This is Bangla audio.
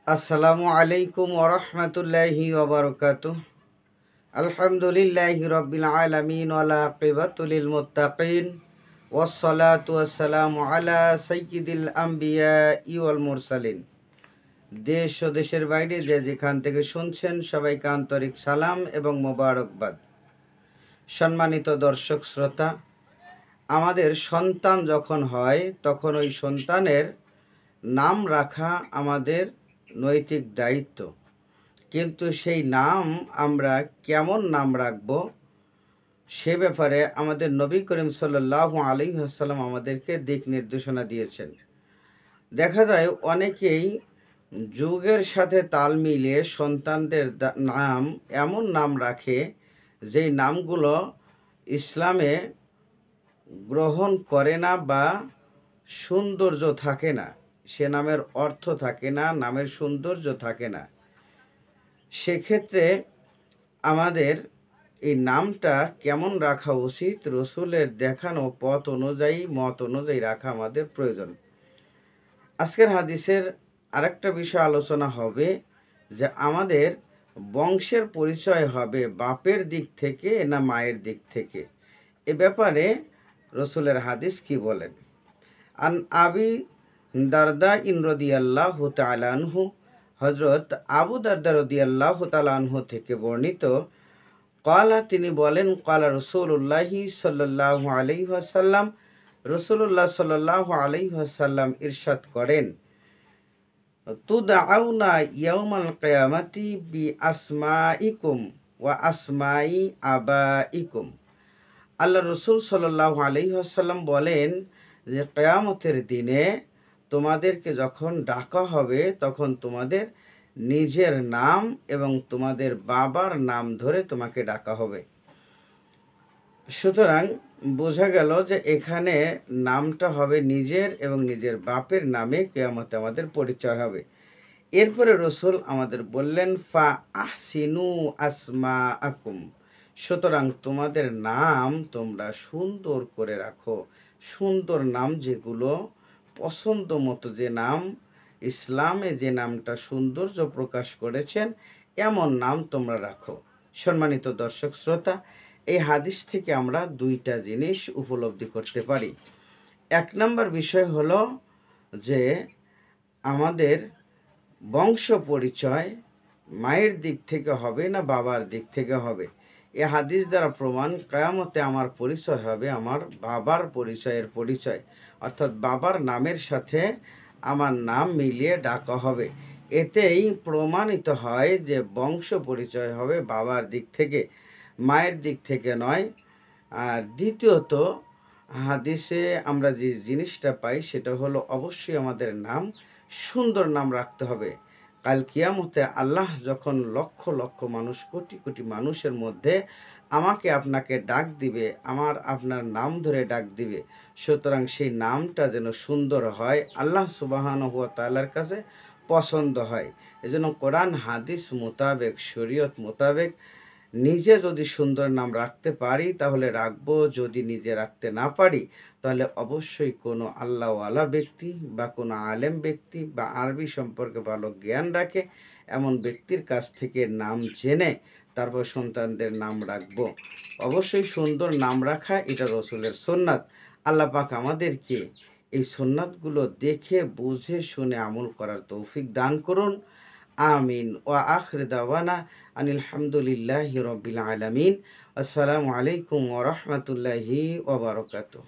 আসসালামু আলাইকুম ওরহমতুল্লাহি ওবরকাতুহ। আলহামদুলিল্লাহি রব্বিল আলামিন ওয়ালা আকিবাতুল লিল মুত্তাকিন ওয়াসসালাতু ওয়াসসালামু আলা সাইয়্যিদিল আমবিয়াই ওয়াল মুরসালিন। দেশ ও দেশের বাইরে যে যেখান থেকে শুনছেন সবাইকে আন্তরিক সালাম এবং মোবারকবাদ। সম্মানিত দর্শক শ্রোতা, আমাদের সন্তান যখন হয় তখন ওই সন্তানের নাম রাখা আমাদের নৈতিক দায়িত্ব। কিন্তু সেই নাম আমরা কেমন নাম রাখব সে ব্যাপারে আমাদের নবী করিম সাল্লাল্লাহু আলাইহি ওয়াসাল্লাম আমাদেরকে দিক নির্দেশনা দিয়েছেন। দেখা যায় অনেকেই যুগের সাথে তাল মিলিয়ে সন্তানদের নাম এমন নাম রাখে যেই নামগুলো ইসলামে গ্রহণ করে না বা সৌন্দর্য থাকে না, সে নামের অর্থ থাকে না, নামের সৌন্দর্য থাকে না। সেক্ষেত্রে আমাদের এই নামটা কেমন রাখা উচিত, রসুলের দেখানো পথ অনুযায়ী, মত অনুযায়ী রাখা আমাদের প্রয়োজন। আজকের হাদিসের আরেকটা বিষয় আলোচনা হবে যে আমাদের বংশের পরিচয় হবে বাপের দিক থেকে না মায়ের দিক থেকে। এ ব্যাপারে রসুলের হাদিস কি বলেন? আন আবি দারদা ইন রাদিয়াল্লাহু তাআলা আনহু, হযরত আবু দারদা রাদিয়াল্লাহু তাআলা আনহু থেকে বর্ণিত, ক্বালা তিনি বলেন, ক্বালা রাসূলুল্লাহি সাল্লাল্লাহু আলাইহি ওয়াসাল্লাম, রাসূলুল্লাহ সাল্লাল্লাহু আলাইহি ওয়াসাল্লাম ইরশাদ করেন, তুদআউনা ইয়াউমাল কিয়ামাতি বি আসমাইকুম ওয়া আসমাই আবাইকুম। আল্লাহ রসুল সাল্লাল্লাহু আলাইহি ওয়াসাল্লাম বলেন যে কিয়ামতের দিনে তোমাদেরকে যখন ডাকা হবে তখন তোমাদের নিজের নাম এবং তোমাদের বাবার নাম ধরে তোমাকে ডাকা হবে। সুতরাং বোঝা গেল যে এখানে নামটা হবে নিজের এবং নিজের বাপের নামে কিয়ামতে আমাদের পরিচয় হবে। এরপরে রসুল আমাদের বললেন, ফা আহসিনু আসমা আকুম, সুতরাং তোমাদের নাম তোমরা সুন্দর করে রাখো। সুন্দর নাম যেগুলো পছন্দ মতো, যে নাম ইসলামে যে নামটা সৌন্দর্য প্রকাশ করেছেন এমন নাম তোমরা রাখো। সম্মানিত দর্শক শ্রোতা, এই হাদিস থেকে আমরা দুইটা জিনিস উপলব্ধি করতে পারি। এক নম্বর বিষয় হলো যে আমাদের বংশ পরিচয় মায়ের দিক থেকে হবে না বাবার দিক থেকে হবে। এ হাদিস দ্বারা প্রমাণ, কিয়ামতে আমার পরিচয় হবে আমার বাবার পরিচয়, অর্থাৎ বাবার নামের সাথে আমার নাম মিলিয়ে ডাকা হবে। এতেই প্রমাণিত হয় যে বংশ পরিচয় হবে বাবার দিক থেকে, মায়ের দিক থেকে নয়। আর দ্বিতীয়ত, হাদিসে আমরা যে জিনিসটা পাই সেটা হলো অবশ্যই আমাদের নাম সুন্দর নাম রাখতে হবে। কাল কিয়ামতে আল্লাহ যখন লক্ষ লক্ষ মানুষ, কোটি কোটি মানুষের মধ্যে আমাকে আপনাকে ডাক দিবে, আমার আপনার নাম ধরে ডাক দিবে, সুতরাং সেই নামটা যেন সুন্দর হয়, আল্লাহ সুবহানাহু ওয়া তাআলার কাছে পছন্দ হয়। এজন্য কোরআন হাদিস মোতাবেক, শরীয়ত মোতাবেক নিজে যদি সুন্দর নাম রাখতে পারি তাহলে রাখবো, যদি নিজে রাখতে না পারি তাহলে অবশ্যই কোনো আল্লাহওয়ালা ব্যক্তি বা কোনো আলেম ব্যক্তি বা আরবি সম্পর্কে ভালো জ্ঞান রাখে এমন ব্যক্তির কাছ থেকে নাম জেনে তারপর সন্তানদের নাম রাখবো। অবশ্যই সুন্দর নাম রাখা এটা রসুলের সুন্নাত। আল্লাহ পাক আমাদেরকে এই সুন্নাতগুলো দেখে বুঝে শুনে আমল করার তৌফিক দান করুন। আমিন। ওয়া আখির দাওয়ানা আনিল হামদুলিল্লাহি রাব্বিল আলামিন। আসসালামু আলাইকুম ওয়া রাহমাতুল্লাহি ওয়া বারাকাতুহু।